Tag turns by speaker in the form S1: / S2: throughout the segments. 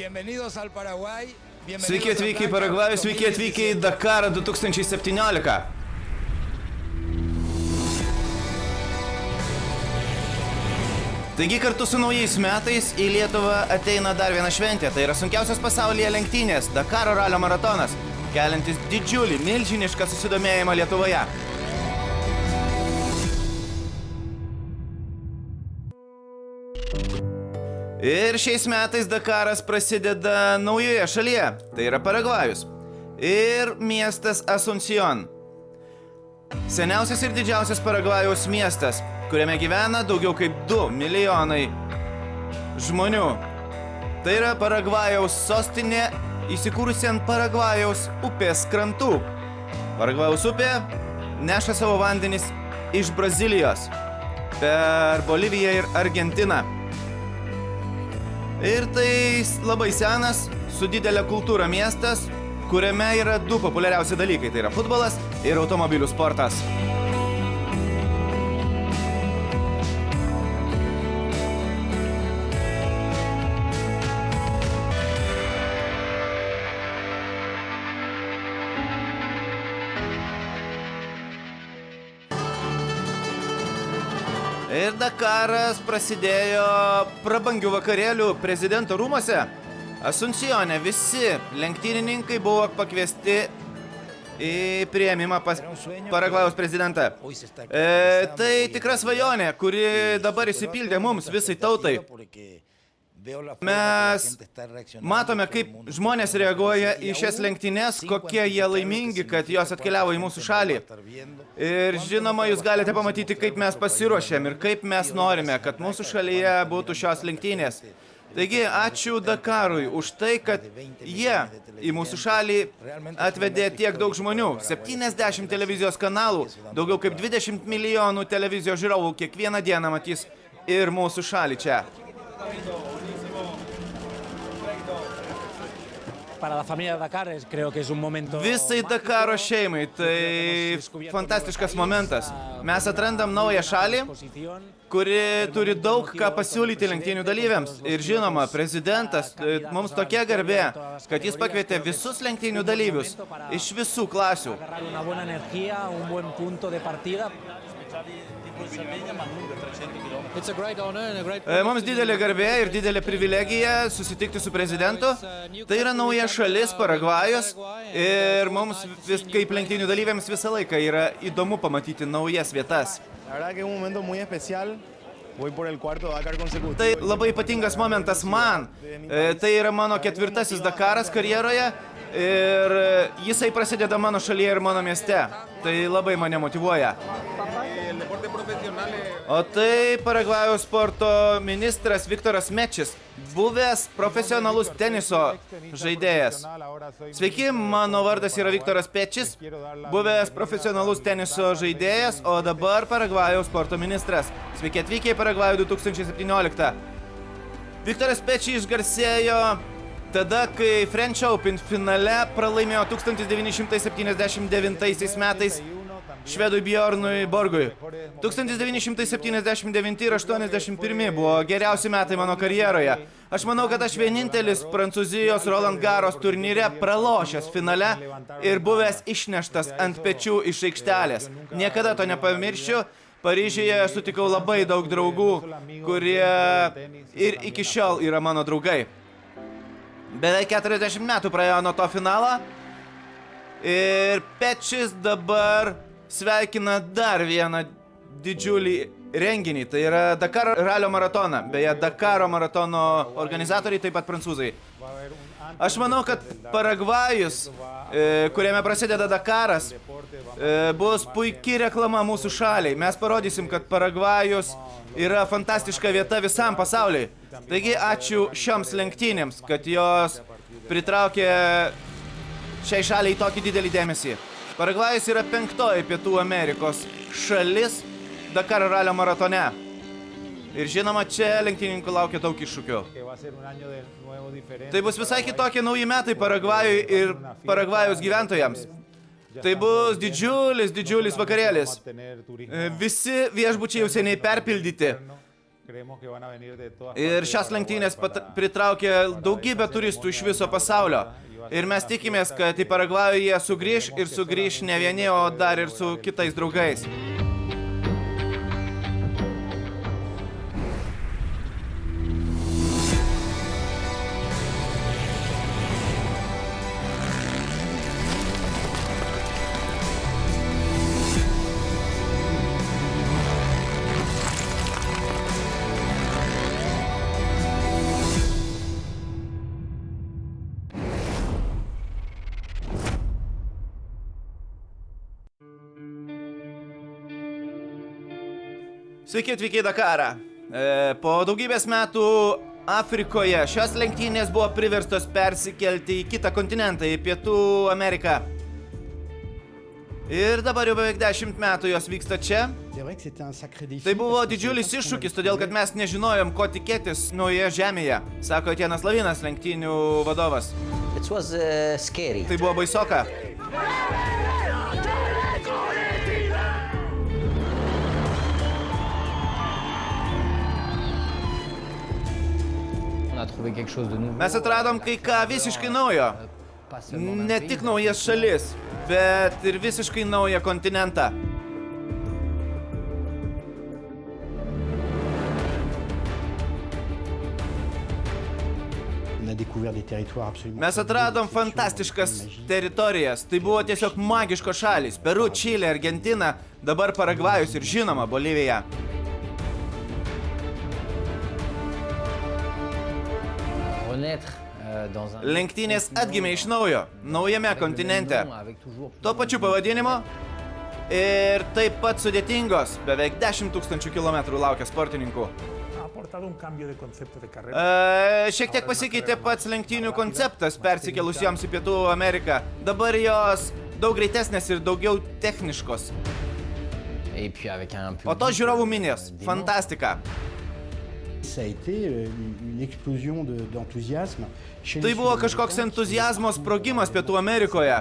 S1: Sveiki atvykę į Paragvajų, sveiki atvykę į Dakarą 2017. Taigi kartu su naujais metais į Lietuvą ateina dar viena šventė. Tai yra sunkiausios pasaulyje lenktynės – Dakaro ralio maratonas, keliantis didžiulį, milžinišką susidomėjimą Lietuvoje. Ir šiais metais Dakaras prasideda naujoje šalyje, tai yra Paragvajus. Ir miestas Asuncion. Seniausias ir didžiausias Paragvajaus miestas, kuriame gyvena daugiau kaip 2 milijonai žmonių. Tai yra Paragvajaus sostinė, įsikūrusi ant Paragvajaus upės krantų. Paragvajaus upė neša savo vandenis iš Brazilijos per Boliviją ir Argentiną. Ir tai labai senas, su didelė kultūra miestas, kuriame yra 2 populiariausi dalykai, tai yra futbolas ir automobilių sportas. Ir Dakaras prasidėjo prabangių vakarėlių prezidento rūmuose. Asuncione visi lenktynininkai buvo pakviesti į priėmimą pas Paragvajaus prezidentą. Tai tikra svajonė, kuri dabar išsipildė mums, visai tautai. Mes matome, kaip žmonės reaguoja į šias lenktynes, kokie jie laimingi, kad jos atkeliavo į mūsų šalį. Ir žinoma, jūs galite pamatyti, kaip mes pasiruošėm ir kaip mes norime, kad mūsų šalyje būtų šios lenktynės. Taigi, ačiū Dakarui už tai, kad jie į mūsų šalį atvedė tiek daug žmonių. 70 televizijos kanalų, daugiau kaip 20 milijonų televizijos žiūrovų kiekvieną dieną matys ir mūsų šalį čia. Visai Dakaro šeimai tai fantastiškas momentas. Mes atrandam naują šalį, kuri turi daug ką pasiūlyti lenktynių dalyviams. Ir žinoma, prezidentas mums tokia garbė, kad jis pakvietė visus lenktynių dalyvius iš visų klasių. Mums didelė garbė ir didelė privilegija susitikti su prezidentu. Tai yra nauja šalis, Paragvajus, ir mums kaip lenktynių dalyviams visą laiką yra įdomu pamatyti naujas vietas. Tai labai ypatingas momentas man. Tai yra mano 4. Dakaras karjeroje ir jisai prasideda mano šalyje ir mano mieste. Tai labai mane motyvuoja. O tai Paragvajaus sporto ministras Viktoras Mečis, buvęs profesionalus teniso žaidėjas. Sveiki, mano vardas yra Viktoras Pečis, buvęs profesionalus teniso žaidėjas, o dabar Paragvajaus sporto ministras. Sveiki atvykę į Paragvajų 2017. Viktoras Pečis išgarsėjo tada, kai French Open finale pralaimėjo 1979 metais švedui Bjornui Borgui. 1979 ir 81 buvo geriausi metai mano karjeroje. Aš manau, kad aš vienintelis Prancūzijos Roland Garros turnyre pralošęs finale ir buvęs išneštas ant pečių iš aikštelės. Niekada to nepamiršiu. Paryžiuje sutikau labai daug draugų, kurie ir iki šiol yra mano draugai. Beveik 40 metų praėjo nuo to finalo ir Pečis dabar sveikina dar vieną didžiulį renginį, tai yra Dakaro ralio maratoną. Beje, Dakaro maratono organizatoriai taip pat prancūzai. Aš manau, kad Paragvajus, kuriame prasideda Dakaras, bus puikiai reklama mūsų šaliai. Mes parodysim, kad Paragvajus yra fantastiška vieta visam pasauliui. Taigi, ačiū šioms lenktynėms, kad jos pritraukė šiai šaliai tokį didelį dėmesį. Paragvajus yra 5. Pietų Amerikos šalis Dakaro ralio maratone. Ir žinoma, čia lenktynininkų laukia daug iššūkių. Tai bus visai kitokie nauji metai Paragvajui ir Paragvajaus gyventojams. Tai bus didžiulis vakarėlis. Visi viešbučiai jau seniai perpildyti. Ir šias lenktynės pritraukė daugybę turistų iš viso pasaulio. Ir mes tikimės, kad į Paragvajų jie sugrįš ir sugrįš ne vieni, o dar ir su kitais draugais. Sveiki atvykę į Dakarą. Po daugybės metų Afrikoje šios lenktynės buvo priverstos persikelti į kitą kontinentą, į Pietų Ameriką. Ir dabar jau beveik 10 metų jos vyksta čia. Tai buvo didžiulis iššūkis, todėl kad mes nežinojom, ko tikėtis naujoje žemėje, sako Etienas Lavinas, lenktynių vadovas. Tai buvo baisoka. Mes atradom kai ką visiškai naujo. Ne tik naujas šalis, bet ir visiškai naują kontinentą. Mes atradom fantastiškas teritorijas. Tai buvo tiesiog magiškos šalys. Peru, Čilė, Argentina, dabar Paragvajus ir žinoma Bolivija. Lenktynės atgimė iš naujo, naujame kontinente. Tuo pačiu pavadinimu ir taip pat sudėtingos, beveik 10 000 kilometrų laukia sportininkų. Šiek tiek pasikeitė pats lenktynių konceptas persikėlus joms į Pietų Ameriką. Dabar jos daug greitesnės ir daugiau techniškos. O to žiūrovų minės, fantastika. Tai buvo kažkoks entuziazmo sprogimas Pietų Amerikoje.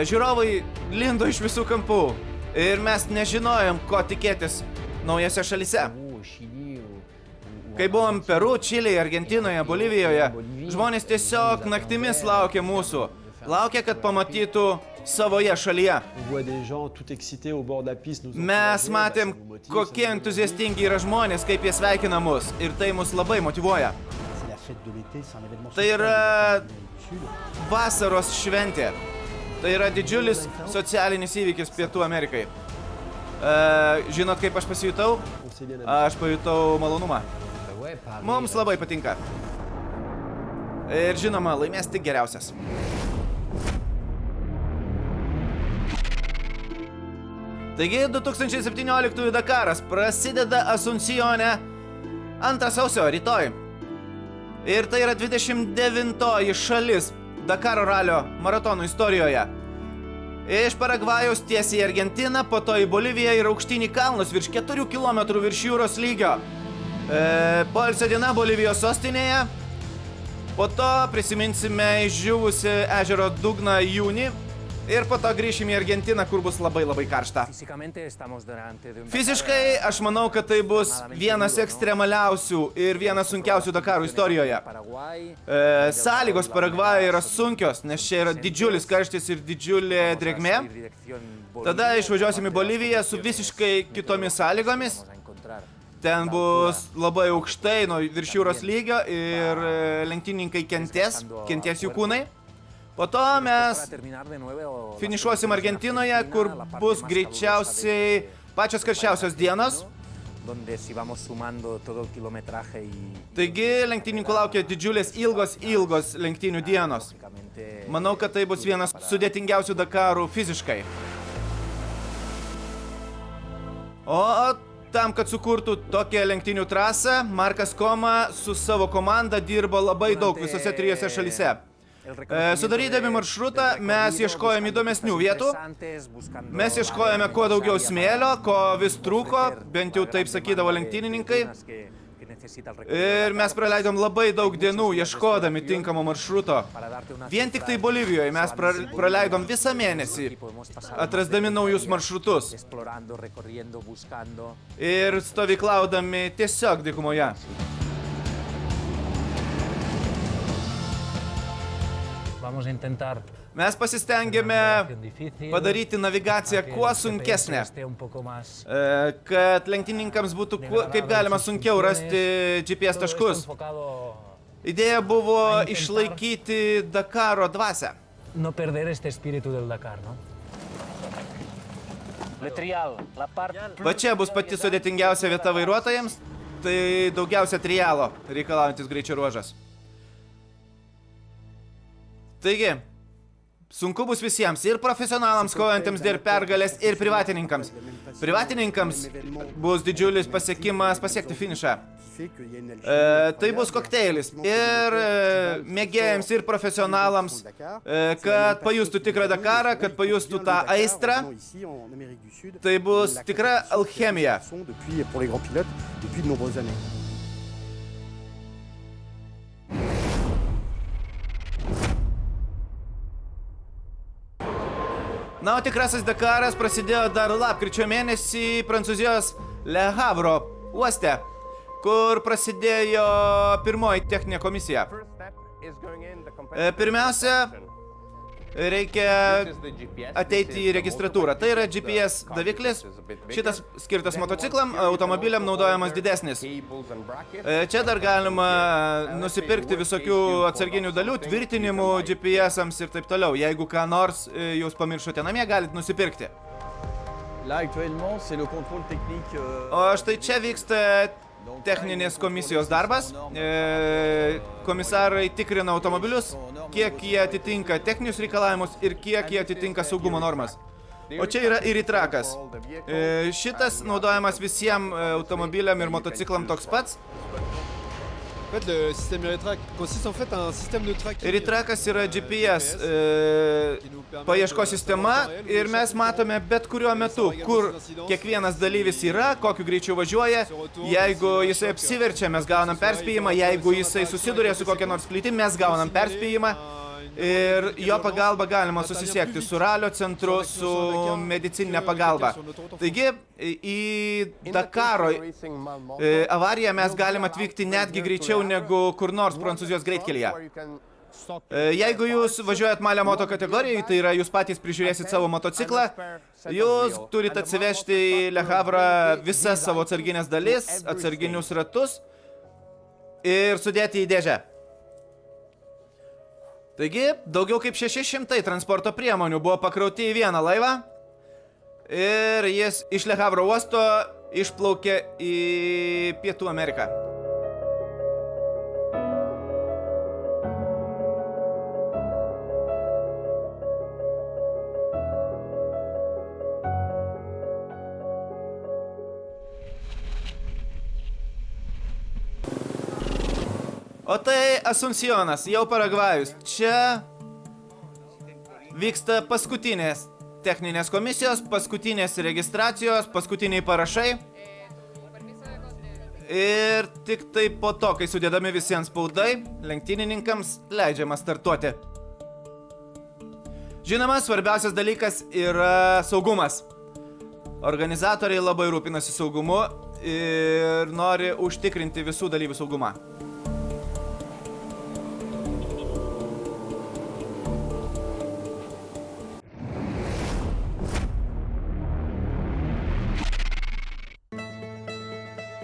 S1: Žiūrovai lindo iš visų kampų ir mes nežinojom, ko tikėtis naujose šalyse. Kai buvom Peru, Čilėje, Argentinoje, Bolivijoje, žmonės tiesiog naktimis laukė mūsų. Laukė, kad pamatytų savoje šalyje. Mes matėm, kokie entuziastingi yra žmonės, kaip jie sveikina mus. Ir tai mus labai motyvuoja. Tai yra vasaros šventė. Tai yra didžiulis socialinis įvykis Pietų Amerikai. Žinot, kaip aš pasijutau? Aš pajutau malonumą. Mums labai patinka. Ir žinoma, laimės tik geriausias. Taigi 2017 Dakaras prasideda Asuncione 2 sausio, rytoj. Ir tai yra 29-oji šalis Dakaro ralio maratonų istorijoje. Iš Paragvajaus tiesiai į Argentiną, po to į Boliviją ir aukštyn į kalnus virš 4 km virš jūros lygio. Poilsio diena Bolivijos sostinėje. Po to prisiminsime išdžiūvusi ežero dugną Jūnį. Ir po to grįšim į Argentiną, kur bus labai karšta. Fiziškai, aš manau, kad tai bus vienas ekstremaliausių ir vienas sunkiausių Dakarų istorijoje. Sąlygos Paragvajoje yra sunkios, nes čia yra didžiulis karštis ir didžiulė drėgmė. Tada išvažiuosim į Boliviją su visiškai kitomis sąlygomis. Ten bus labai aukštai nuo virš jūros lygio ir lenktynininkai kentės jų kūnai. Po to mes finišuosim Argentinoje, kur bus greičiausiai pačios karščiausios dienos. Taigi lenktynininkų laukia didžiulės ilgos lenktynių dienos. Manau, kad tai bus vienas sudėtingiausių Dakarų fiziškai. O tam, kad sukurtų tokią lenktynių trasą, Markas Koma su savo komanda dirbo labai daug visose 3 šalyse. Sudarydami maršrutą, mes ieškojame įdomesnių vietų, mes ieškojame kuo daugiau smėlio, ko vis trūko, bent jau taip sakydavo lenktynininkai. Ir mes praleidom labai daug dienų ieškodami tinkamo maršruto. Vien tik tai Bolivijoje mes praleidom visą mėnesį, atrasdami naujus maršrutus ir stovyklaudami tiesiog dykumoje. Mes pasistengėme padaryti navigaciją kuo sunkesnę, kad lenktynininkams būtų kaip galima sunkiau rasti GPS taškus. Idėja buvo išlaikyti Dakaro dvasią. Va čia bus pati sudėtingiausia vieta vairuotojams, tai daugiausia trialo reikalaujantis greičio ruožas. Taigi, sunku bus visiems, ir profesionalams kovojantiems dėl pergalės, ir privatininkams. Privatininkams bus didžiulis pasiekimas pasiekti finišą. Tai bus kokteilis ir mėgėjams, ir profesionalams, kad pajustų tikrą Dakarą, kad pajustų tą aistrą. Tai bus tikra alchemija. Na, o tikrasis Dakaras prasidėjo dar lapkričio mėnesį Prancūzijos Le Havre uoste, kur prasidėjo pirmoji techninė komisija. Pirmiausia, reikia ateiti į registratūrą. Tai yra GPS daviklis. Šitas skirtas motociklam, automobiliam naudojamas didesnis. Čia dar galima nusipirkti visokių atsarginių dalių, tvirtinimų GPS-ams ir taip toliau. Jeigu ką nors jūs pamiršote namie, galite nusipirkti. O štai čia vyksta techninės komisijos darbas. Komisarai tikrina automobilius, kiek jie atitinka techninius reikalavimus ir kiek jie atitinka saugumo normas. O čia yra iritrakas. Šitas naudojamas visiems automobiliam ir motociklam toks pats. Iritrakas yra GPS paieškos sistema ir mes matome bet kuriuo metu, kur kiekvienas dalyvis yra, kokiu greičiu važiuoja. Jeigu jisai apsiverčia, mes gaunam perspėjimą. Jeigu jisai susiduria su kokia nors kliūtim, mes gaunam perspėjimą. Ir jo pagalba galima susisiekti su ralio centru, su medicininė pagalba. Taigi, į Dakaro avariją mes galim atvykti netgi greičiau negu kur nors Prancūzijos greitkelyje. Jeigu jūs važiuojat Malio moto kategorijai, tai yra jūs patys prižiūrėsit savo motociklą, jūs turite atsivežti į Le Havre visas savo atsarginės dalis, atsarginius ratus ir sudėti į dėžę. Taigi, daugiau kaip 600 transporto priemonių buvo pakrauti į vieną laivą ir jis iš Le Havre uosto išplaukė į Pietų Ameriką. O tai Asuncionas, jau Paragvajus. Čia vyksta paskutinės techninės komisijos, paskutinės registracijos, paskutiniai parašai. Ir tik tai po to, kai sudėdami visiems spaudai, lenktynininkams leidžiama startuoti. Žinoma, svarbiausias dalykas yra saugumas. Organizatoriai labai rūpinasi saugumu ir nori užtikrinti visų dalyvių saugumą.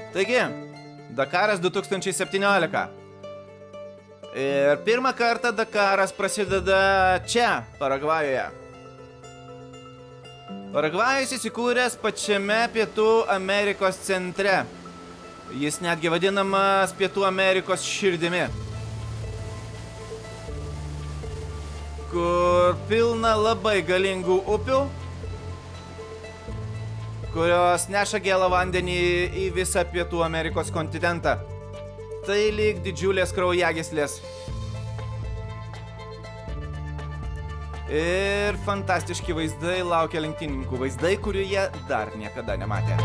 S1: Taigi, Dakaras 2017. Ir pirmą kartą Dakaras prasideda čia, Paragvajuje. Paragvajus įsikūręs pačiame Pietų Amerikos centre. Jis netgi vadinamas Pietų Amerikos širdimi, kur pilna labai galingų upių, kurios neša gėlą vandenį į visą Pietų Amerikos kontinentą. Tai lyg didžiulės kraujagyslės. Ir fantastiški vaizdai laukia lenktynininkų. Vaizdai, kurių jie dar niekada nematė.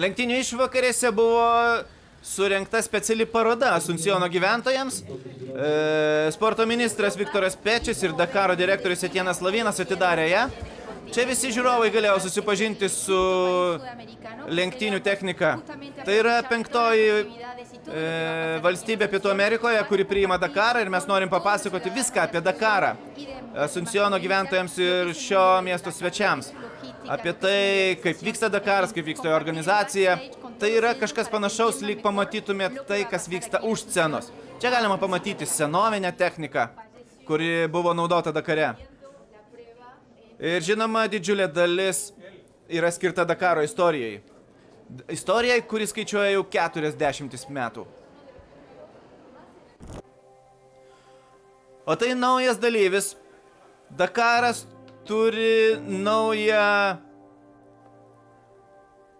S1: Lenktynių išvakarėse buvo surengta speciali paroda Asuncijono gyventojams. Sporto ministras Viktoras Pečis ir Dakaro direktorius Etienas Lavinas atidarė ją. Čia visi žiūrovai galėjo susipažinti su lenktynių technika. Tai yra 5. valstybė Pietų Amerikoje, kuri priima Dakarą ir mes norim papasakoti viską apie Dakarą Asuncijono gyventojams ir šio miesto svečiams. Apie tai, kaip vyksta Dakaras, kaip vyksta jo organizacija. Tai yra kažkas panašaus, lyg pamatytumėt tai, kas vyksta už scenos. Čia galima pamatyti senovinę techniką, kuri buvo naudota Dakare. Ir žinoma, didžiulė dalis yra skirta Dakaro istorijai. Istorijai, kuri skaičiuoja jau 40 metų. O tai naujas dalyvis. Dakaras turi naują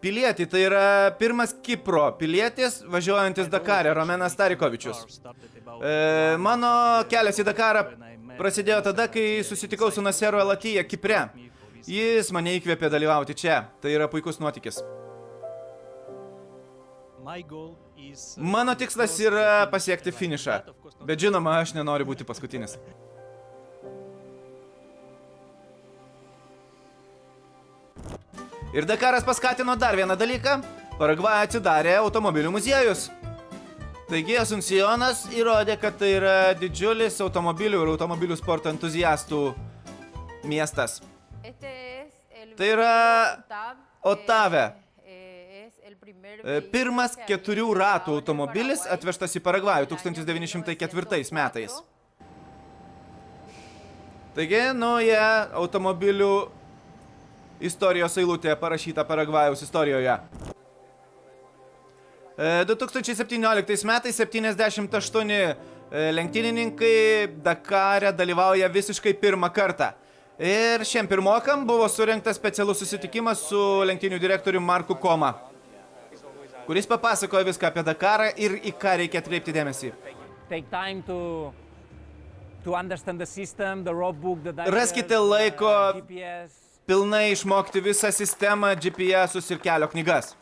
S1: pilietį. Tai yra pirmas Kipro pilietis, važiuojantis Dakare, Romenas Starikovičius. Mano kelias į Dakarą prasidėjo tada, kai susitikau su Naseru Al-Attija Kipre. Jis mane įkvėpė dalyvauti čia. Tai yra puikus nuotykis. Mano tikslas yra pasiekti finišą. Bet žinoma, aš nenoriu būti paskutinis. Ir Dakaras paskatino dar vieną dalyką. Paragvaja atsidarė automobilių muziejus. Taigi Asuncijonas įrodė, kad tai yra didžiulis automobilių ir automobilių sporto entuziastų miestas. Tai yra Otave. Pirmas 4 ratų automobilis atvežtas į Paragvajų 1904 metais. Taigi, nauja automobilių istorijos eilutė parašyta Paragvajaus istorijoje. 2017 metais 78 lenktynininkai Dakare dalyvauja visiškai pirmą kartą. Ir šiam pirmokam buvo surengtas specialus susitikimas su lenktynių direktoriumi Marku Koma, kuris papasakojo viską apie Dakarą ir į ką reikia atkreipti dėmesį. Raskite laiko pilnai išmokti visą sistemą, GPS-us ir kelio knygas,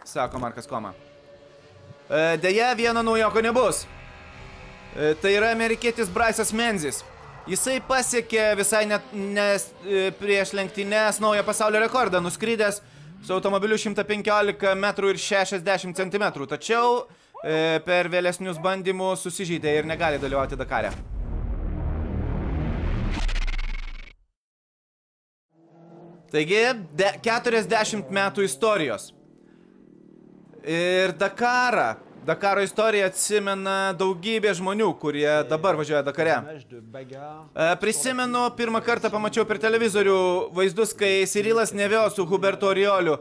S1: sako Markas Koma. Deja, vieno naujoko nebus. Tai yra amerikietis Bryce'as Menzis. Jisai pasiekė visai prieš lenktynes naują pasaulio rekordą, nuskridęs su automobiliu 115 metrų ir 60 centimetrų. Tačiau per vėlesnius bandymus susižeidė ir negali dalyvauti Dakare. Taigi, 40 metų istorijos. Ir Dakaro istoriją atsimena daugybė žmonių, kurie dabar važiuoja Dakare. Prisimenu, pirmą kartą pamačiau per televizorių vaizdus, kai Cyrilas Nevio su Hubertu Orioliu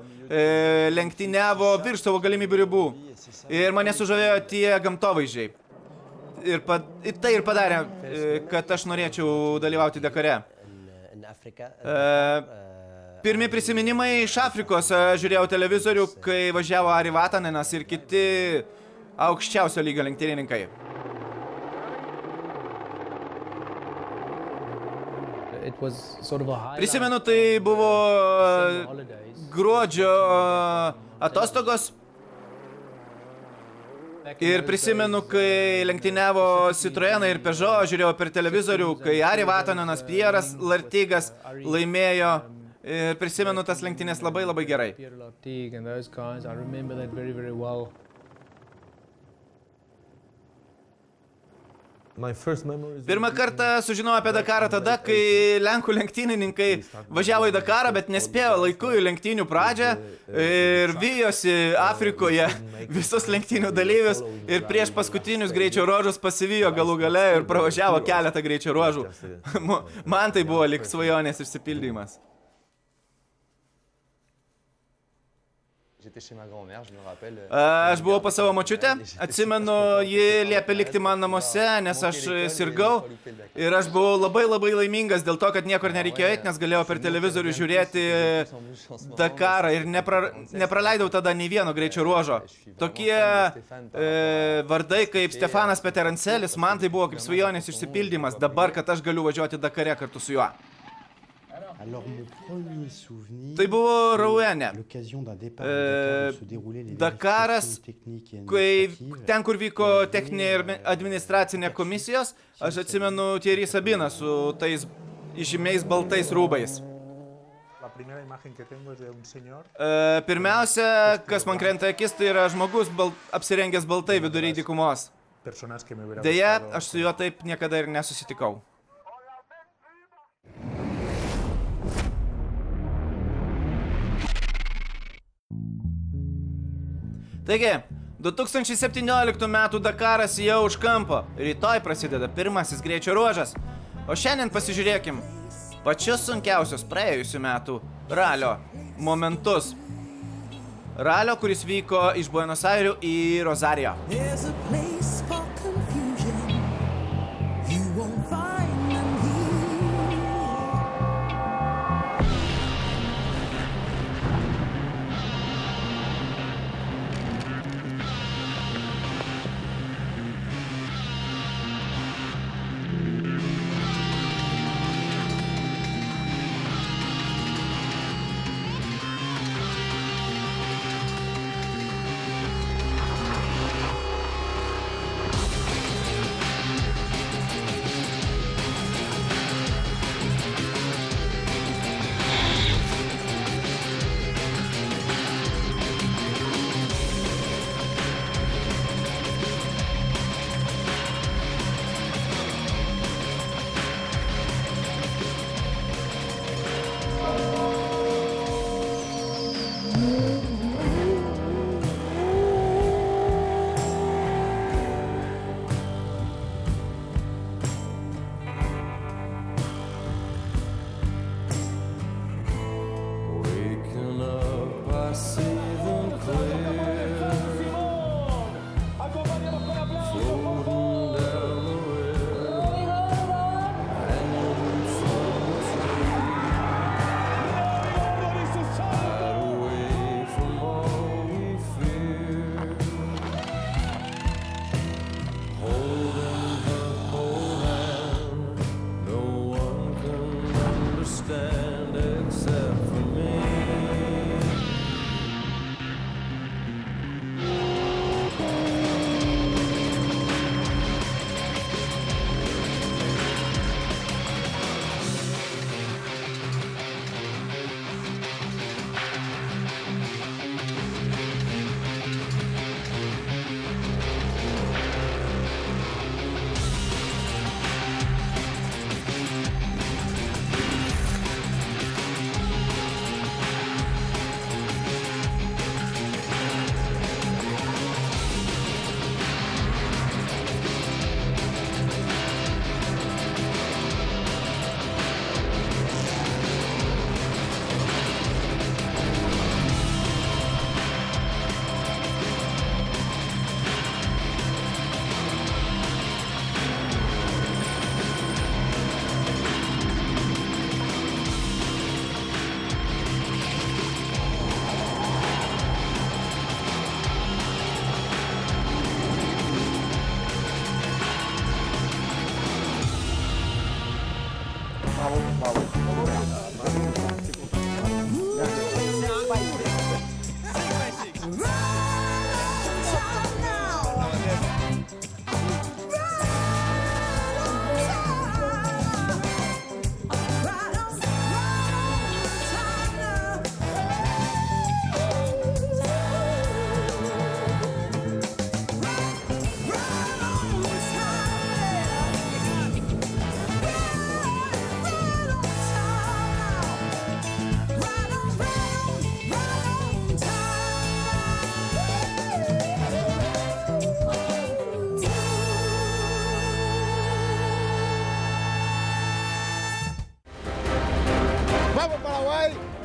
S1: lenktyniavo virš savo galimybių ribų. Ir mane sužavėjo tie gamtovaizdžiai. Ir tai ir padarė, kad aš norėčiau dalyvauti Dakare. Pirmi prisiminimai iš Afrikos. Žiūrėjau televizorių, kai važiavo Ari Vatanenas ir kiti aukščiausio lygio lenktynininkai. Prisimenu, tai buvo gruodžio atostogos. Ir prisimenu, kai lenktyniavo Citroeną ir Peugeot, žiūrėjau per televizorių, kai Ari Vatanenas, Pieras Lartigas laimėjo. Ir prisimenu tas lenktynės labai gerai. Pirmą kartą sužinojau apie Dakarą tada, kai lenkų lenktynininkai važiavo į Dakarą, bet nespėjo laiku į lenktynių pradžią ir vijosi Afrikoje visus lenktynių dalyvius ir prieš paskutinius greičio ruožus pasivijo galų gale ir pravažiavo keletą greičio ruožų. Man tai buvo lyg svajonės išsipildymas. Aš buvau pas savo močiutę, atsimenu, ji liepė likti man namuose, nes aš sirgau ir aš buvau labai laimingas dėl to, kad niekur nereikėjo eiti, nes galėjau per televizorių žiūrėti Dakarą ir nepraleidau tada nei vieno greičio ruožo. Tokie vardai kaip Stefanas Peterancelis, man tai buvo kaip svajonės išsipildymas dabar, kad aš galiu važiuoti Dakare kartu su juo. Tai buvo Rouene. Dakaras, ten, kur vyko techninė ir administracinė komisijos, aš atsimenu Thierry Sabiną su tais žymiais baltais rūbais. Pirmiausia, kas man krenta akis, tai yra žmogus apsirengęs baltai viduriai dykumos. Deja, aš su juo taip niekada ir nesusitikau. Taigi, 2017 metų Dakaras jau už kampo. Rytoj prasideda pirmasis greičio ruožas. O šiandien pasižiūrėkim pačius sunkiausius praėjusių metų ralio momentus. Ralio, kuris vyko iš Buenos Airių į Rosario.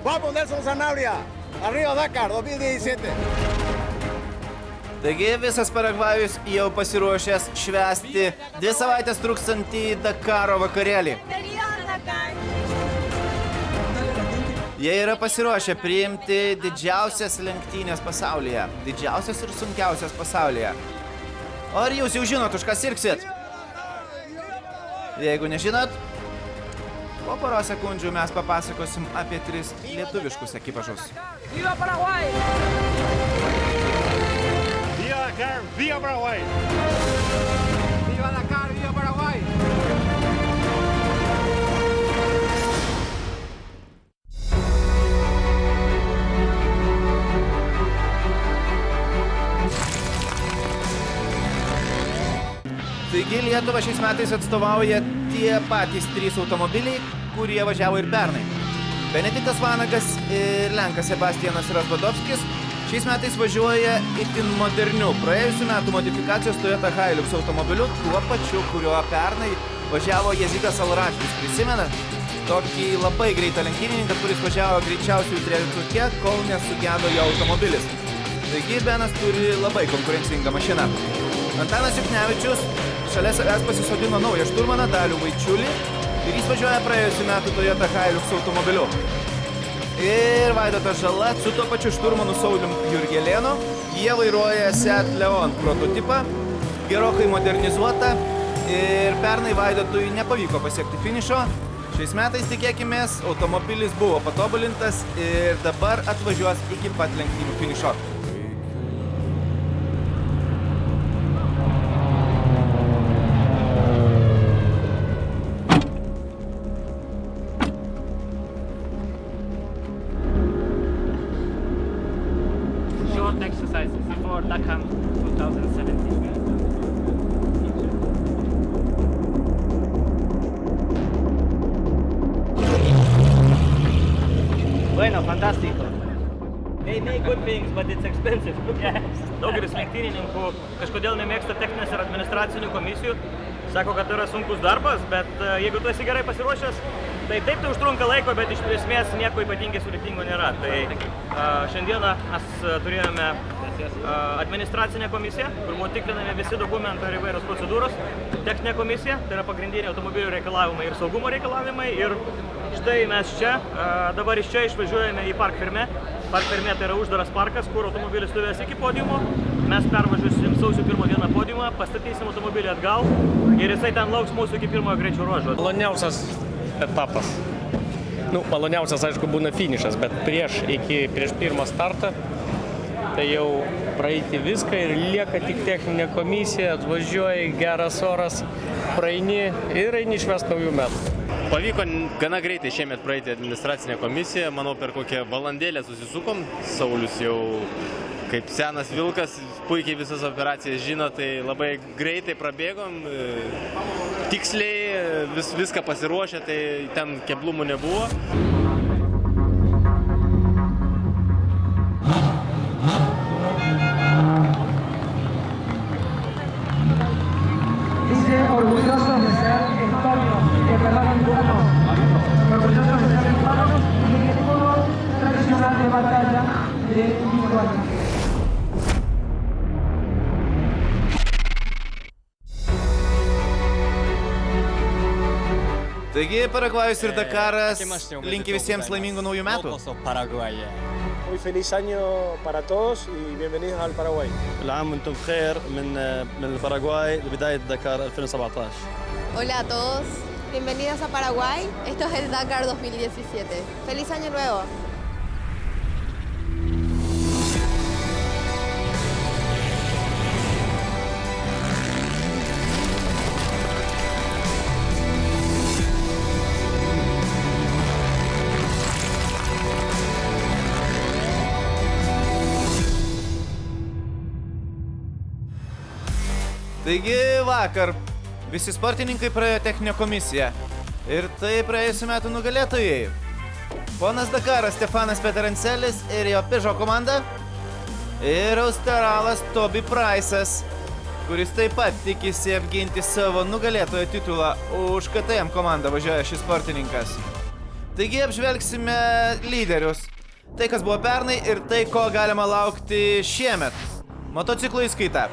S2: Vamos Nelson Zanabria, arriba Dakar 2017.
S1: Taigi visas Paragvajus jau pasiruošęs švęsti 2 savaitės truksantį Dakaro vakarėlį. Jie yra pasiruošę priimti didžiausias lenktynės pasaulyje, didžiausias ir sunkiausias pasaulyje. O ar jūs jau žinot, už ką sirgsit? Jeigu nežinot, Po poros sekundžių mes papasakosim apie 3 lietuviškus ekipažus.
S3: ¡Viva Paraguay!
S2: Viva Dakar, viva Paraguay.
S3: ¡Viva Dakar! ¡Viva Paraguay!
S1: Taigi Lietuvą šiais metais atstovauja tie patys 3 automobiliai, kurie važiavo ir pernai. Benediktas Vanagas ir lenkas Sebastianas Razvadovskis šiais metais važiuoja itin moderniu praėjusių metų modifikacijos Toyota Hilux automobiliu, tuo pačiu, kuriuo pernai važiavo Jezikas Alraškis. Prisimena? Tokį labai greitą lenktynininką, kuris važiavo greičiausiai trejetuke, kol nesugedo jo automobilis. Taigi Benas turi labai konkurencingą mašiną. Antanas Juknevičius šalia savęs pasisodino naują šturmaną Dalių Vaičiulį ir jis važiuoja praėjusių metų Toyota Hilux automobiliu. Ir Vaidotas Žala su tuo pačiu šturmanu Saulium Jurgelėnu. Jie vairuoja Seat Leon prototipą, gerokai modernizuotą ir pernai Vaidotui nepavyko pasiekti finišo. Šiais metais, tikėkimės, automobilis buvo patobulintas ir dabar atvažiuos iki pat lenktynių finišo.
S4: Short exercises before Dakar 2017. Bueno, fantástico. They make good things, but it's expensive. Yes. Daugelis lenktynininkų kažkodėl nemėgsta techninės ir administracinių komisijų. Sako, kad tai yra sunkus darbas, bet jeigu tu esi gerai pasiruošęs, tai taip tai užtrunka laiko, bet iš esmės nieko ypatingai sudėtingo nėra. Tai šiandieną mes turėjome administracinę komisiją, kur buvo tikrinami visi dokumentai ir įvairios procedūros. Techninė komisija, tai yra pagrindiniai automobilių reikalavimai ir saugumo reikalavimai. Ir štai mes čia, dabar iš čia išvažiuojame į Park Fermė. Park Fermė tai yra uždaras parkas, kur automobilis stovės iki podiumo. Mes pervažiuosim sausio 1 dieną podiumą, pastatysim automobilį atgal ir jisai ten lauks mūsų iki pirmojo greičio ruožo.
S5: Maloniausias etapas. Maloniausias, aišku, būna finišas, bet prieš pirmą startą tai jau praeiti viską ir lieka tik techninė komisija, atvažiuoji, geras oras, praeini ir eini švęst naujų metų.
S6: Pavyko gana greitai šiemet praeiti administracinę komisiją, manau per kokią valandėlę susisukom. Saulius jau kaip senas vilkas, puikiai visas operacijas žino, tai labai greitai prabėgom, tiksliai viską pasiruošę, tai ten keblumų nebuvo.
S7: Orgulloso de ser Antonio, de Fernando Bueno, orgulloso de ser hermanos y de fútbol tradicional de batalla de Lituania.
S1: Taigi Paragvajus ir Dakaras linki visiems laimingų naujų metų.
S8: Muy feliz año para todos y bienvenidos al Paraguay.
S9: العام وانتم بخير من الباراغواي لبداية دكار 2017.
S10: Hola a todos, bienvenidos a Paraguay. Esto es el Dakar 2017. ¡Feliz año nuevo!
S1: Taigi vakar visi sportininkai praėjo techninę komisiją. Ir tai praėjusių metų nugalėtojai. Ponas Dakaras Stefanas Peterancelis ir jo Peugeot komanda. Ir australas Toby Price'as, kuris taip pat tikisi apginti savo nugalėtojo titulą. Už KTM komandą važiuoja šis sportininkas. Taigi apžvelgsime lyderius. Tai, kas buvo pernai ir tai, ko galima laukti šiemet. Motociklų įskaita.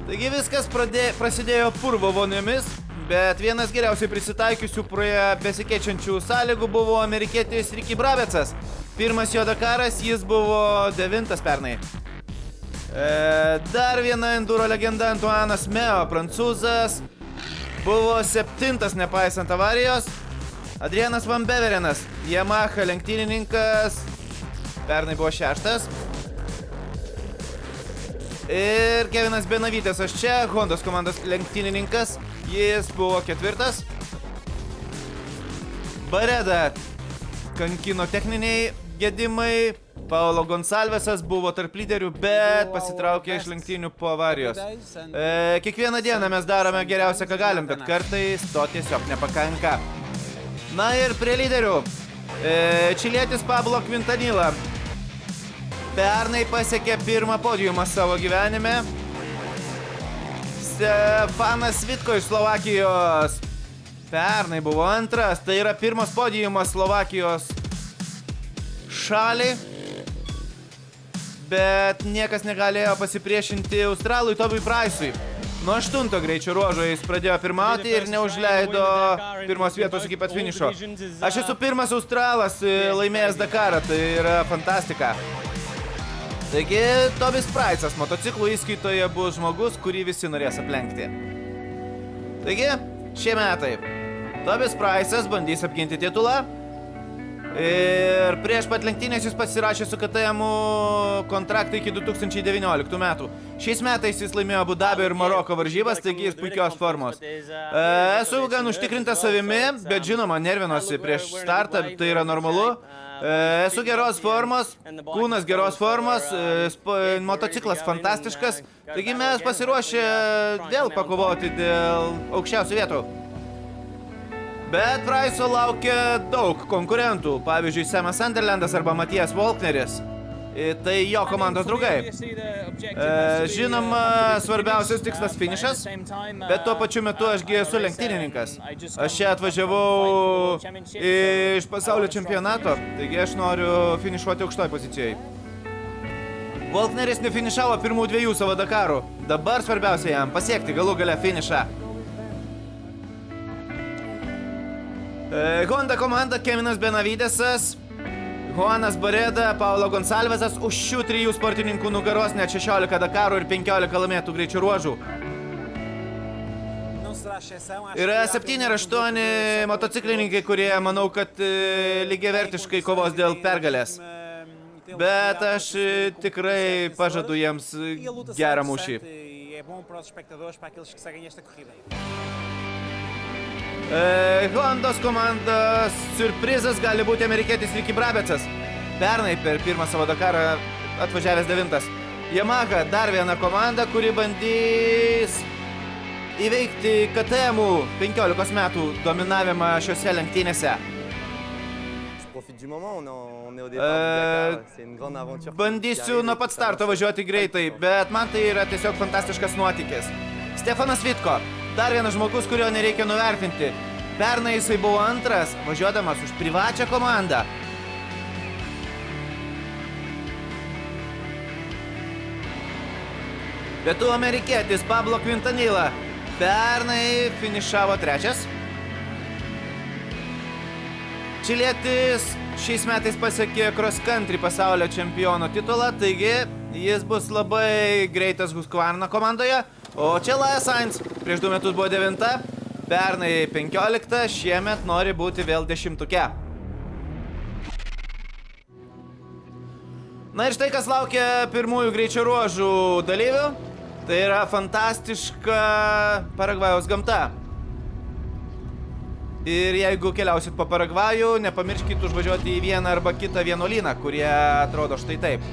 S1: Taigi viskas prasidėjo purvo voniomis, bet vienas geriausiai prisitaikiusių prie besikeičiančių sąlygų buvo amerikietis Ricky Brabecas. Pirmas jo Dakaras, jis buvo 9 pernai. Dar viena enduro legenda Antoinas Meo, prancūzas, buvo 7 nepaisant avarijos. Adrianas Van Beverenas, Yamaha lenktynininkas, pernai buvo 6. Ir Kevinas Benavytės, aš čia, Hondos komandos lenktynininkas, jis buvo 4. Bareda kankino techniniai gedimai, Paulo Gonsalvesas buvo tarp lyderių, bet pasitraukė iš lenktynių po avarijos. Kiekvieną dieną mes darome geriausia, ką galim, bet kartais to tiesiog nepakanka. Na ir prie lyderių. Čilietis Pablo Quintanilla pernai pasiekė pirmą podiumą savo gyvenime. Stefanas Vitko iš Slovakijos pernai buvo 2. Tai yra pirmas podiumas Slovakijos šaliai. Bet niekas negalėjo pasipriešinti Australui Tobiui Price'ui. Nuo 8 greičio ruožo jis pradėjo pirmauti ir neužleido pirmos vietos iki pat finišo. Aš esu pirmas Australas laimėjęs Dakarą, tai yra fantastika. Taigi, Tobis Price'as motociklų įskaitoje bus žmogus, kurį visi norės aplenkti. Taigi, šie metai. Tobis Price'as bandys apginti titulą. Ir prieš pat lenktynės jis pasirašė su KTM kontraktą iki 2019 metų. Šiais metais jis laimėjo Abu Dabio ir Maroko varžybas, taigi jis puikios formos. Esu gan užtikrintas savimi, bet žinoma, nervinosi prieš startą, tai yra normalu. Esu geros formos, kūnas geros formos, motociklas fantastiškas, taigi mes pasiruošę vėl pakovoti dėl aukščiausių vietų. Bet Price'o laukia daug konkurentų, pavyzdžiui, Samas Sunderlandas arba Matijas Volkneris. Tai jo komandos draugai. Žinoma, svarbiausias tikslas finišas, bet tuo pačiu metu ašgi esu lenktynininkas. Aš čia atvažiavau iš pasaulio čempionato, taigi aš noriu finišuoti aukštoj pozicijai. Volkneris nefinišavo pirmų 2 savo Dakarų. Dabar svarbiausia jam pasiekti galų gale finišą. Honda komanda Kevinas Benavytėsas, Juanas Bareda, Paulo Gonsalvesas už šių 3 sportininkų nugaros net 16 Dakarų ir 15 laimėtų greičio ruožų. Yra 7 ar 8 motociklininkai, kurie, manau, kad lygiavertiškai kovos dėl pergalės. Bet aš tikrai pažadu jiems gerą mūšį. Hondos komandos siurprizas gali būti amerikietis Ricky Brabecas. Pernai per pirmą savo Dakarą atvažiavęs 9. Yamaha dar viena komanda, kuri bandys įveikti KTM 15 metų dominavimą šiose lenktynėse. Bandysiu nuo pat starto važiuoti greitai, bet man tai yra tiesiog fantastiškas nuotykis. Stefanas Vitko. Dar vienas žmogus, kurio nereikia nuvertinti. Pernai jisai buvo 2, važiuodamas už privačią komandą. Pietų amerikietis Pablo Quintanilla pernai finišavo 3. Čilietis šiais metais pasiekė cross country pasaulio čempiono titulą, taigi jis bus labai greitas Husqvarna komandoje. O čia Laja Sainz prieš 2 metus buvo 9, pernai 15, šiemet nori būti vėl 10. Na ir štai kas laukia pirmųjų greičio ruožų dalyvių. Tai yra fantastiška Paragvajaus gamta. Ir jeigu keliausit po Paragvajų, nepamirškit užvažiuoti į vieną arba kitą vienuolyną, kurie atrodo štai taip.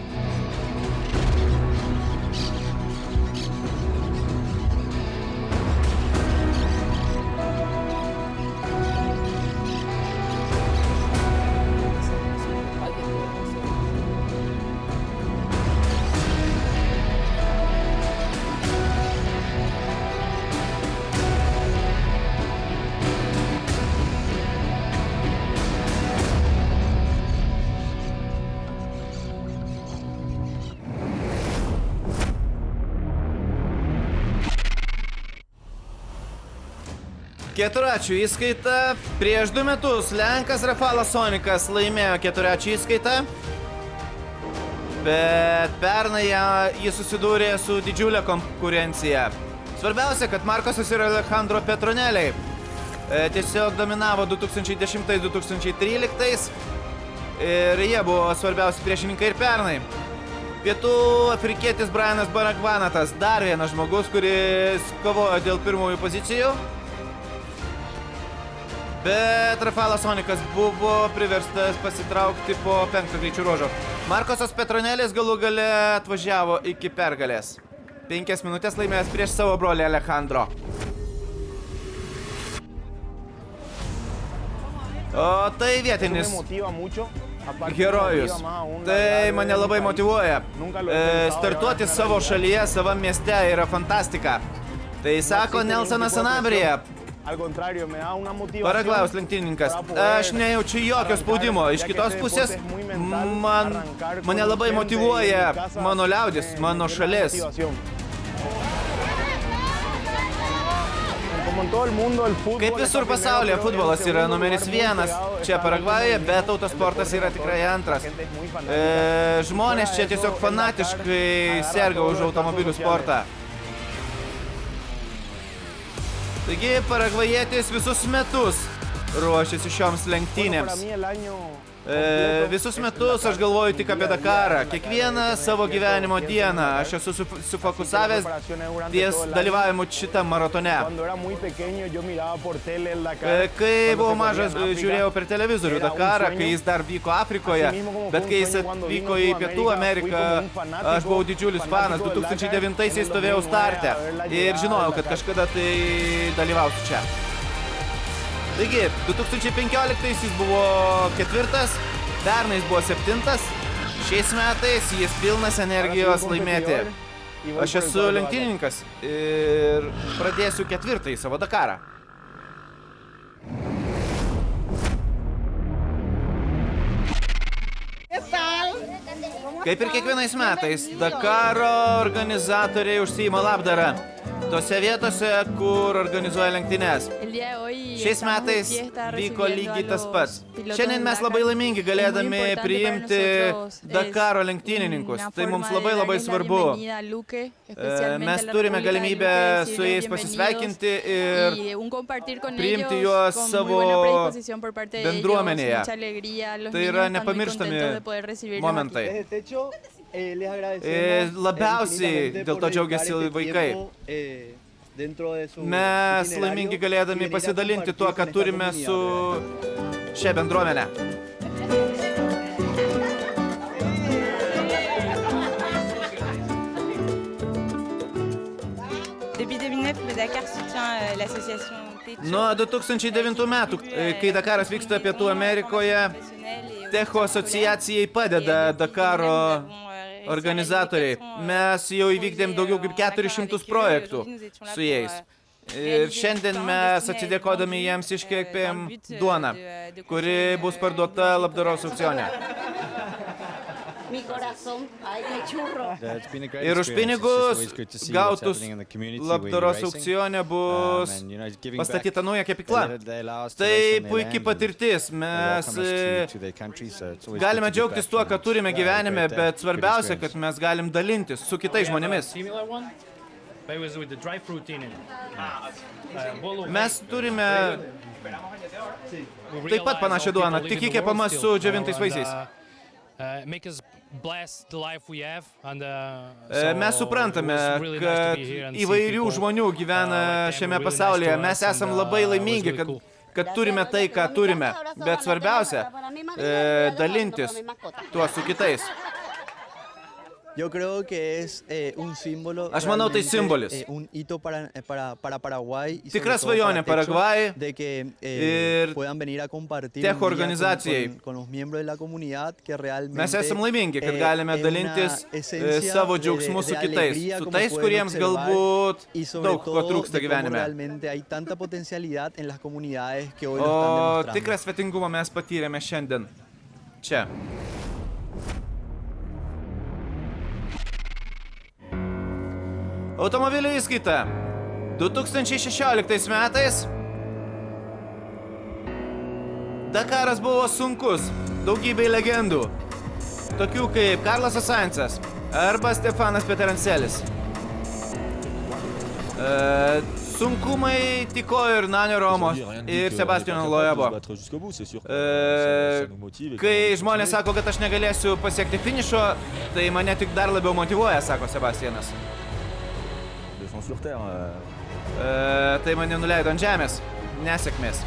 S1: Keturračių įskaita. Prieš 2 metus lenkas Rafalas Sonikas laimėjo keturračių įskaitą. Bet pernai jis susidūrė su didžiulė konkurencija. Svarbiausia, kad Markosas ir Alejandro Petroneliai tiesiog dominavo 2010-2013 ir jie buvo svarbiausi priešininkai ir pernai. Pietų afrikietis Brianas Baragvanatas, dar vienas žmogus, kuris kovojo dėl pirmųjų pozicijų. Bet Rafalas Onikas buvo priverstas pasitraukti po 5 greičių ruožo. Markosas Petronelis galų gale atvažiavo iki pergalės. 5 minutės laimėjęs prieš savo brolį Alejandro. O tai vietinis herojus. Tai mane labai motyvuoja. Startuoti savo šalyje, savam mieste yra fantastika. Tai sako Nelsonas Sanabrija, Paragvajaus lenktynininkas. Aš nejaučiu jokio spaudimo. Iš kitos pusės mane labai motyvuoja mano liaudis, mano šalis. Kaip visur pasaulyje, futbolas yra numeris 1 čia Paragvajuje, bet autosportas yra tikrai 2. Žmonės čia tiesiog fanatiškai serga už automobilių sportą. Taigi paragvajietis visus metus ruošiasi šioms lenktynėms. Visus metus aš galvoju tik apie Dakarą. Kiekvieną savo gyvenimo dieną aš esu sufokusavęs ties dalyvavimu šitam maratone. Kai buvau mažas, žiūrėjau per televizorių Dakarą, kai jis dar vyko Afrikoje, bet kai jis atvyko į Pietų Ameriką, aš buvau didžiulis fanas. 2009-aisiais stovėjau starte ir žinojau, kad kažkada tai dalyvausiu čia. Taigi, 2015-aisiais buvo 4, pernais buvo 7, šiais metais jis pilnas energijos laimėti. Aš esu lenktynininkas ir pradėsiu 4 savo Dakarą. Kaip ir kiekvienais metais, Dakaro organizatoriai užsiima labdarą tose vietose, kur organizuoja lenktynes. Šiais metais vyko lygiai tas pats. Šiandien mes labai laimingi galėdami priimti Dakaro lenktynininkus. Tai mums labai svarbu. Mes turime galimybę su jais pasisveikinti ir priimti juos savo bendruomenėje. Tai yra nepamirštami momentai. Labiausiai dėl to džiaugiasi vaikai. Mes laimingi galėdami pasidalinti tuo, ką turime su šia bendruomenė. Nuo 2009 metų, kai Dakaras vyksta Pietų Amerikoje, Techo asociacijai padeda Dakaro organizatoriai. Mes jau įvykdėm daugiau kaip 400 projektų su jais. Ir šiandien mes atsidėkodami jiems iškepėm duoną, kuri bus parduota labdaros aukcione. Ir už pinigus gautus labdaros aukcione bus pastatyta nauja kepykla. Tai puikiai patirtis. Mes galime džiaugtis tuo, ką turime gyvenime, bet svarbiausia, kad mes galim dalintis su kitais žmonėmis. Mes turime taip pat panašią duoną, tik įkepama su džiovintais vaisiais. Mes suprantame, kad įvairių žmonių gyvena šiame pasaulyje. Mes esam labai laimingi, kad turime tai, ką turime. Bet svarbiausia, dalintis tuo su kitais. Aš manau, tai simbolis. Tikra svajonė Paragvajui ir Techo organizacijai. Mes esam laimingi, kad galime dalintis savo džiaugsmu su kitais. Su tais, kuriems galbūt daug ko trūksta gyvenime. O tikrą svetingumą mes patyrėme šiandien. Čia. Automobilių įskaita. 2016 metais Dakaras buvo sunkus, daugybei legendų, tokių kaip Carlosas Sainzas arba Stefanas Peterancelis. Sunkumai tiko ir Nanio Romos, ir Sebastiano Loebo. Kai žmonės sako, kad aš negalėsiu pasiekti finišo, tai mane tik dar labiau motyvuoja, sako Sebastianas. Tai mane nuleido ant žemės. Nesėkmės.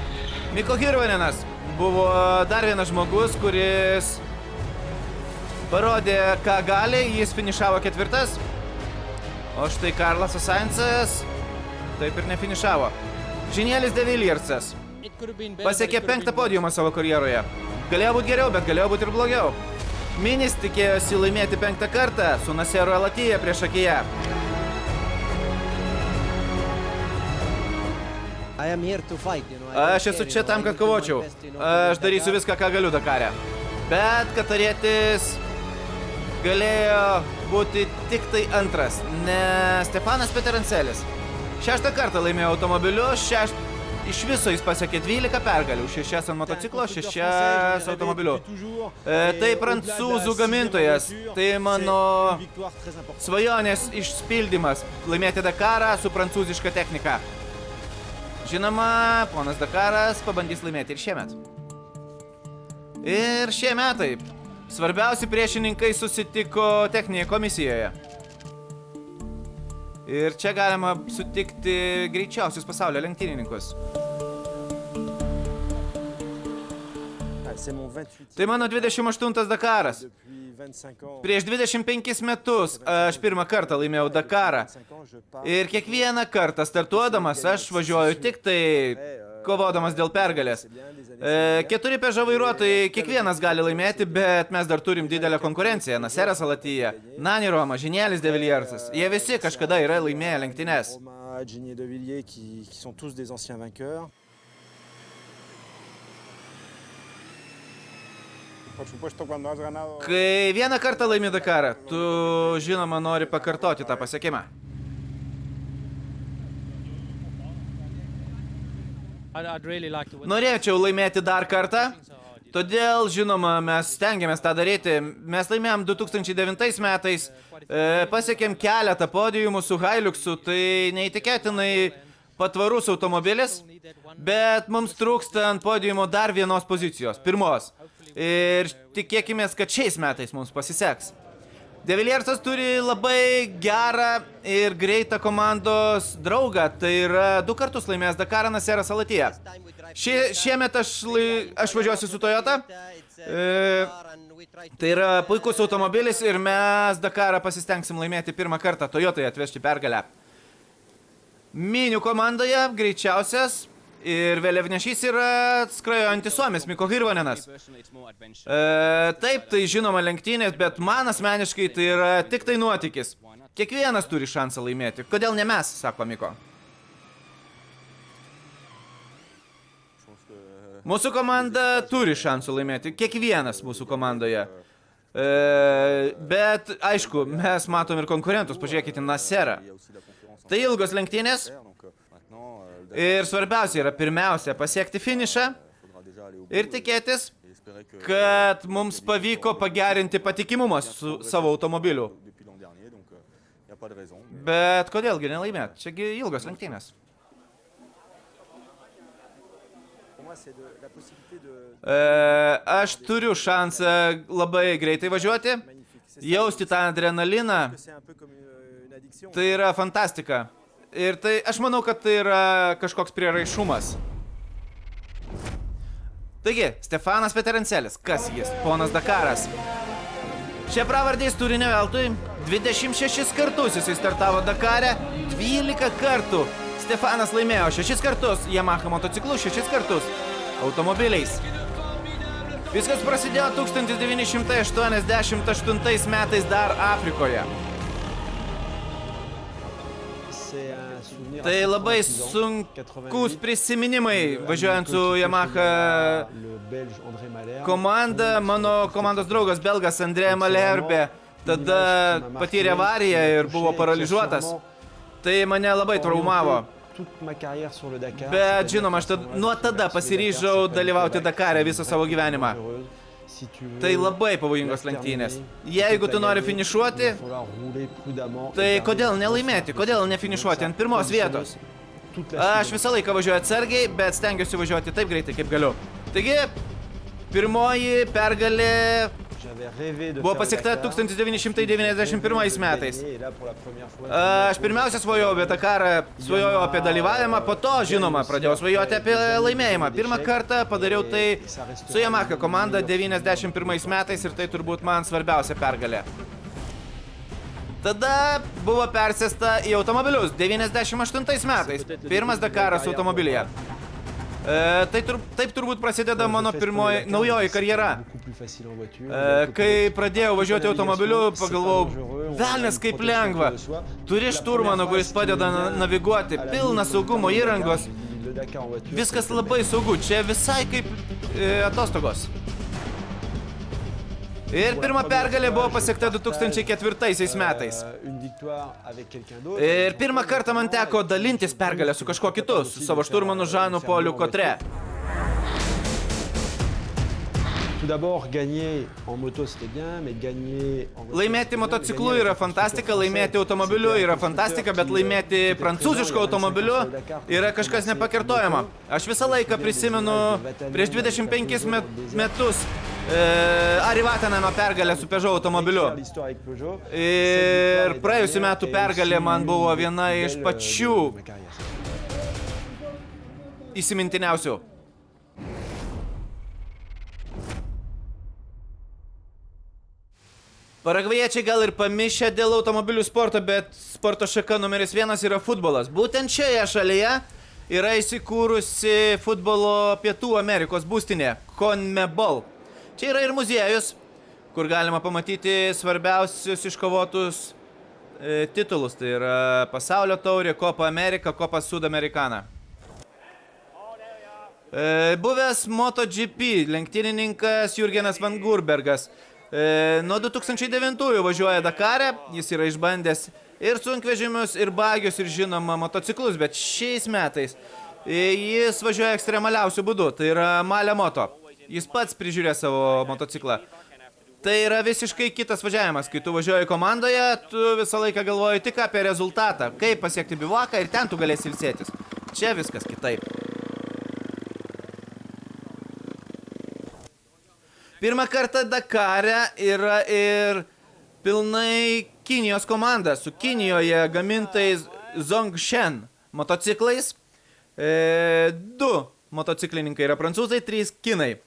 S1: Mikko Hirvonenas buvo dar vienas žmogus, kuris parodė, ką gali, jis finišavo 4. O štai Karlasas Sainzas taip ir nefinišavo. Žinielis de Viliersas pasiekė 5. podiumą savo karjeroje. Galėjo būti geriau, bet galėjo būti ir blogiau. Minis tikėjosi laimėti 5. kartą su Naseru El Attiyah prieš akiją. Aš esu čia tam, kad kovočiau. Aš darysiu viską, ką galiu Dakare. Bet katarietis galėjo būti tik tai 2, nes Stefanas Peterancelis 6. kartą laimėjo automobiliu, iš viso jis pasiekė 12 pergalių, 6 ant motociklo, 6 automobiliu. Tai prancūzų gamintojas, tai mano svajonės išpildymas laimėti Dakarą su prancūziška technika. Žinoma, ponas Dakaras pabandys laimėti ir šiemet. Ir šie metai svarbiausi priešininkai susitiko techninėje komisijoje. Ir čia galima sutikti greičiausius pasaulio lenktynininkus. Tai mano 28 Dakaras. Prieš 25 metus aš pirmą kartą laimėjau Dakarą. Ir kiekvieną kartą startuodamas aš važiuoju tik tai kovodamas dėl pergalės. 4 Peugeot vairuotojai kiekvienas gali laimėti, bet mes dar turim didelę konkurenciją. Naseras El Attiyah, Nani Roma, Žinielis de Viliersas. Jie visi kažkada yra laimėję lenktynes. Kai vieną kartą laimi Dakarą, tu žinoma nori pakartoti tą pasiekimą. Norėčiau laimėti dar kartą, todėl, žinoma, mes stengiamės tą daryti. Mes laimėjom 2009 metais, pasiekėm keletą podiumų su Hiluxu, tai neįtikėtinai patvarus automobilis, bet mums trūksta ant podiumo dar vienos pozicijos, 1. Ir tikėkimės, kad šiais metais mums pasiseks. De Viliersas turi labai gerą ir greitą komandos draugą, tai yra 2 kartus laimėjęs Dakarą Naseras El Attiyah. Šiemet aš važiuosiu su Toyota. Tai yra puikus automobilis ir mes Dakarą pasistengsim laimėti 1 kartą, Toyotai atvežti pergalę. Minių komandoje greičiausias ir vėliavnešys yra skrajojantis suomis Mikko Hirvonenas. Taip, tai žinoma lenktynės, bet man asmeniškai tai yra tik tai nuotykis. Kiekvienas turi šansą laimėti. Kodėl ne mes, sako Mikko. Mūsų komanda turi šansų laimėti. Kiekvienas mūsų komandoje. Bet, aišku, mes matom ir konkurentus. Pažiūrėkite, Naserą. Tai ilgos lenktynės. Ir svarbiausia yra pirmiausia pasiekti finišą ir tikėtis, kad mums pavyko pagerinti patikimumą su savo automobiliu. Bet kodėlgi nelaimėt? Čiagi ilgos lenktynės. Aš turiu šansą labai greitai važiuoti, jausti tą adrenaliną. Tai yra fantastika. Ir tai, aš manau, kad tai yra kažkoks prieraišumas. Taigi, Stefanas Peterancelis, kas jis? Ponas Dakaras. Šia pravardė jis turi ne veltui. 26 kartus jis startavo Dakare, 12 kartų. Stefanas laimėjo 6 kartus, Yamaha motociklu 6 kartus, automobiliais. Viskas prasidėjo 1988 metais dar Afrikoje. Tai labai sunkus prisiminimai, važiuojant su Yamaha komanda. Mano komandos draugas belgas Andrė Malherbe tada patyrė avariją ir buvo paralyžiuotas. Tai mane labai traumavo. Bet žinoma, aš nuo tada pasiryžau dalyvauti Dakare visą savo gyvenimą. Tai labai pavojingos lenktynės. Jeigu tu nori finišuoti, tai kodėl nelaimėti? Kodėl nefinišuoti ant 1 vietos? Aš visą laiką važiuoju atsargiai, bet stengiuosi važiuoti taip greitai, kaip galiu. Taigi, pirmoji pergalė buvo pasiekta 1991 metais. Aš pirmiausia svajojau apie Dakarą, svajojau apie dalyvavimą, po to, žinoma, pradėjau svajoti apie laimėjimą. Pirmą kartą padariau tai su Yamaha komanda 91 metais ir tai turbūt man svarbiausia pergalė. Tada buvo persėsta į automobilius 98 metais. Pirmas Dakaras automobilyje. Taip turbūt prasideda mano naujoji karjera. Kai pradėjau važiuoti automobiliu, pagalvojau, velnias kaip lengva. Turi šturmaną, kuris padeda naviguoti, pilna saugumo įrangos. Viskas labai saugu, čia visai kaip atostogos. Ir pirma pergalė buvo pasiekta 2004 metais. Ir pirmą kartą man teko dalintis pergalę su kažkuo kitu, su savo šturmanu Žanu Poliu Cotre. Laimėti motociklu yra fantastika, laimėti automobiliu yra fantastika, bet laimėti prancūzišku automobiliu yra kažkas nepakartojama. Aš visą laiką prisimenu prieš 25 metus Arivatanamo pergalę su Peugeot automobiliu. Ir praėjusių metų pergalė man buvo viena iš pačių įsimintiniausių. Paragvajiečiai gal ir pamišę dėl automobilių sporto, bet sporto šaka numeris 1 yra futbolas. Būtent šioje šalyje yra įsikūrusi futbolo Pietų Amerikos būstinė CONMEBOL. Čia yra ir muziejus, kur galima pamatyti svarbiausius iškovotus titulus. Tai yra Pasaulio taurė, Copa America, Copa Sudamericana. Buvęs MotoGP lenktynininkas Jurgenas Van Gurbergas. Nuo 2009 važiuoja Dakare, jis yra išbandęs ir sunkvežimius, ir bagius, ir žinoma motociklus, bet šiais metais jis važiuoja ekstremaliausiu būdu, tai yra Male Moto. Jis pats prižiūrė savo motociklą. Tai yra visiškai kitas važiavimas. Kai tu važiuoji komandoje, tu visą laiką galvoji tik apie rezultatą, kaip pasiekti bivaką ir ten tu galėsi ilsėtis. Čia viskas kitaip. Pirmą kartą Dakare yra ir pilnai Kinijos komanda su Kinijoje gamintais Zongshen motociklais. 2 motociklininkai yra prancūzai, 3 kinai.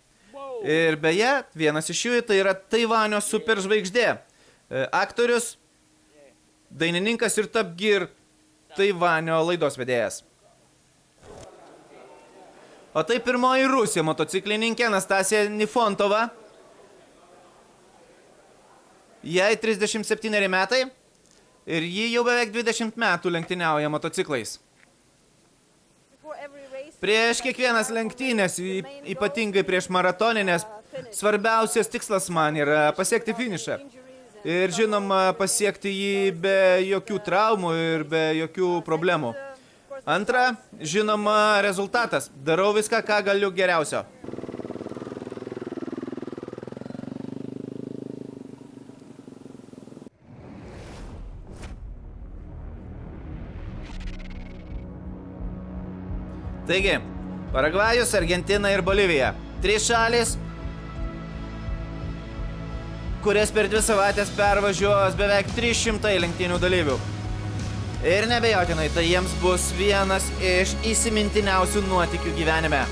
S1: Ir beje, vienas iš jų tai yra Taivanio superžvaigždė. Aktorius, dainininkas ir Top Gear Taivanio laidos vedėjas. O tai pirmoji Rusija motociklininkė Anastasija Nifontova. Jai 37 metai ir ji jau beveik 20 metų lenktyniauja motociklais. Prieš kiekvienas lenktynės, ypatingai prieš maratoninės, svarbiausias tikslas man yra pasiekti finišą. Ir žinoma, pasiekti jį be jokių traumų ir be jokių problemų. Antra, žinoma, rezultatas. Darau viską, ką galiu geriausio. Taigi, Paragvajus, Argentina ir Bolivija. 3 šalys, kurias per 2 savaitės pervažiuos beveik 300 lenktynių dalyvių. Ir nebejotinai, tai jiems bus vienas iš įsimintiniausių nuotykių gyvenime.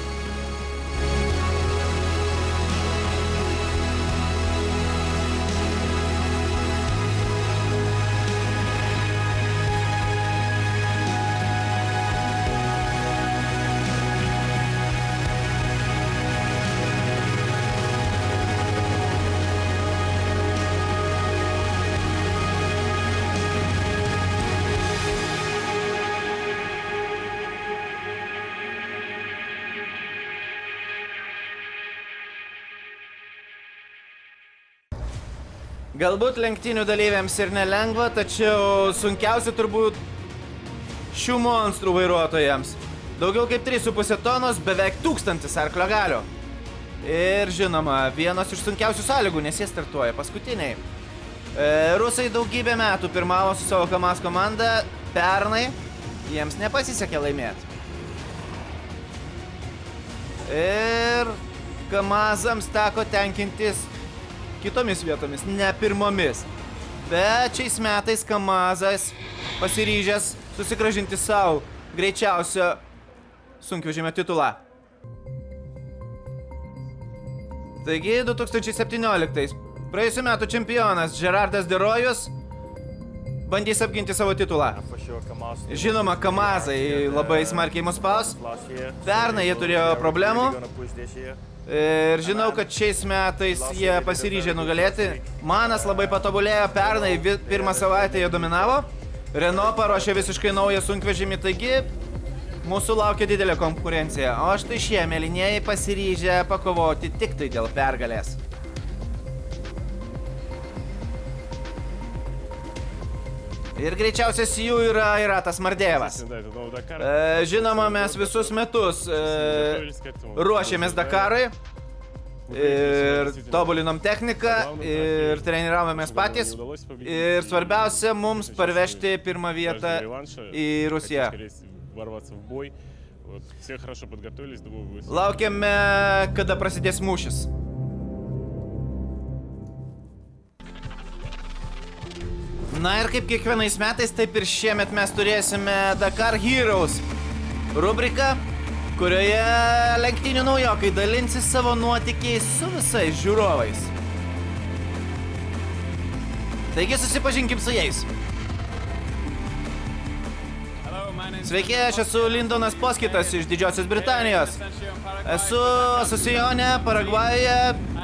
S1: Galbūt lenktynių dalyviams ir nelengva, tačiau sunkiausia turbūt šių monstrų vairuotojams. Daugiau kaip 3,5 tonos, beveik 1000 arklio galių. Ir žinoma, vienos iš sunkiausių sąlygų, nes jie startuoja paskutiniai. Rusai daugybę metų pirmavo su savo Kamaz komanda. Pernai jiems nepasisekė laimėti. Ir Kamazams teko tenkintis kitomis vietomis, ne pirmomis. Bet šiais metais Kamazas pasiryžęs susigrąžinti savo greičiausio sunkvežimio titulą. Taigi 2017 praėjusių metų čempionas Gerardas Derojus bandys apginti savo titulą. Žinoma, Kamazai labai smarkiai mus spaus. Pernai jie turėjo problemų. Ir žinau, kad šiais metais jie pasiryžė nugalėti. Manas labai patobulėjo, pernai pirmą savaitę jie dominavo. Renault paruošė visiškai naują sunkvežimį, taigi mūsų laukia didelė konkurencija. O štai šie mėlynieji pasiryžę pakovoti tik tai dėl pergalės. Ir greičiausias jų yra tas Mardėjevas. Žinoma, mes visus metus ruošėmės Dakarui ir tobulinom techniką ir treniravomės patys. Ir svarbiausia mums parvežti pirmą vietą į Rusiją. Laukiame, kada prasidės mūšis. Na ir kaip kiekvienais metais, taip ir šiemet mes turėsime Dakar Heroes rubriką, kurioje lenktynių naujokai dalinsis savo nuotykiais su visais žiūrovais. Taigi susipažinkim su jais. Sveiki, aš esu Lindonas Poskitas iš Didžiosios Britanijos. Esu Asocione, Paragvajuje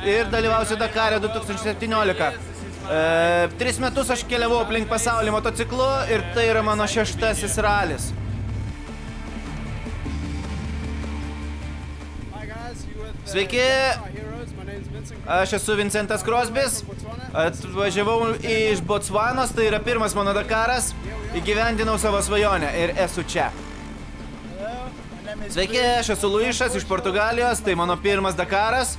S1: ir dalyvausiu Dakare 2017. 3 metus aš keliavau aplink pasaulį motociklu ir tai yra mano 6. ralis. Sveiki, aš esu Vincentas Crosbys, atvažiavau iš Botsvanos, tai yra pirmas mano Dakaras, įgyvendinau savo svajonę ir esu čia. Sveiki, aš esu Luišas iš Portugalijos, tai mano pirmas Dakaras,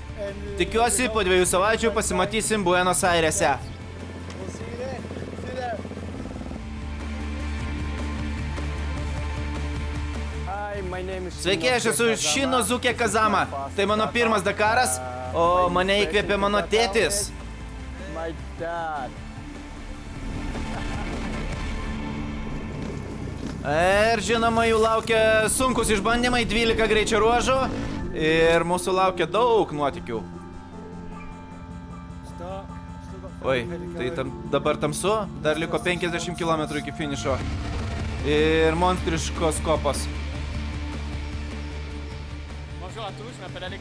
S1: tikiuosi po 2 savaičių pasimatysim Buenos Airese. Sveiki, aš esu Shinozuke Kazama. Tai mano pirmas Dakaras, o mane įkvėpė mano tėtis. Ir žinoma, jų laukia sunkus išbandymai, 12 greičio ruožų ir mūsų laukia daug nuotykių. Oi, tai dabar tamsu, dar liko 50 km iki finišo ir monstriškos kopos.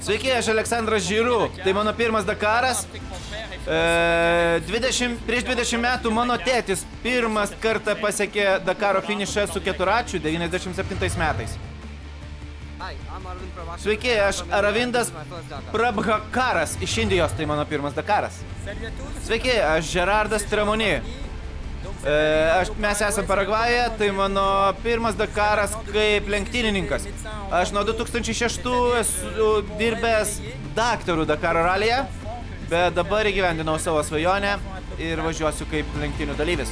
S1: Sveiki, aš Aleksandras Žiru, tai mano pirmas Dakaras. Prieš 20 metų mano tėtis pirmas kartą pasiekė Dakaro finišą su keturračiu 97 metais. Sveiki, aš Aravindas Prabhakaras iš Indijos, tai mano pirmas Dakaras. Sveiki, aš Gerardas Tramoni. Mes esam Paragvaje, tai mano pirmas Dakaras kaip lenktynininkas. Aš nuo 2006 esu dirbęs daktarų Dakaro ralyje, bet dabar įgyvendinau savo svajonę ir važiuosiu kaip lenktynių dalyvis.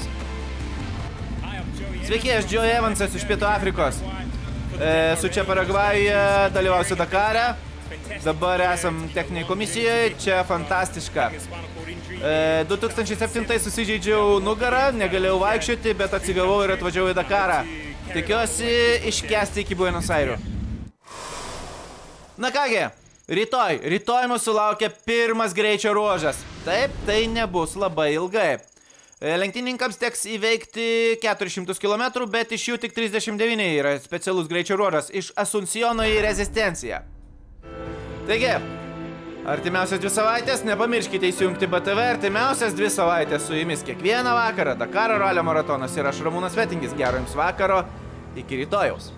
S1: Sveiki, aš Joe Evansas iš Pietų Afrikos. Esu čia Paragvajuje, dalyvausiu Dakare. Dabar esam techniniai komisijoje, čia fantastiška. 2007 susižeidžiau nugarą, negalėjau vaikščioti, bet atsigavau ir atvažiavau į Dakarą. Tikiuosi iškęsti iki Buenos Airių. Na kągi, rytoj mūsų laukia pirmas greičio ruožas. Taip, tai nebus labai ilgai. Lenktynininkams teks įveikti 400 km, bet iš jų tik 39 yra specialus greičio ruožas iš Asunciono į Rezistenciją. Taigi, artimiausias 2 savaitės, nepamirškite įsijungti BTV, artimiausias 2 savaitės su jumis kiekvieną vakarą Dakaro ralio maratonas ir aš Ramūnas Vetingis. Gero jums vakaro, iki rytojaus.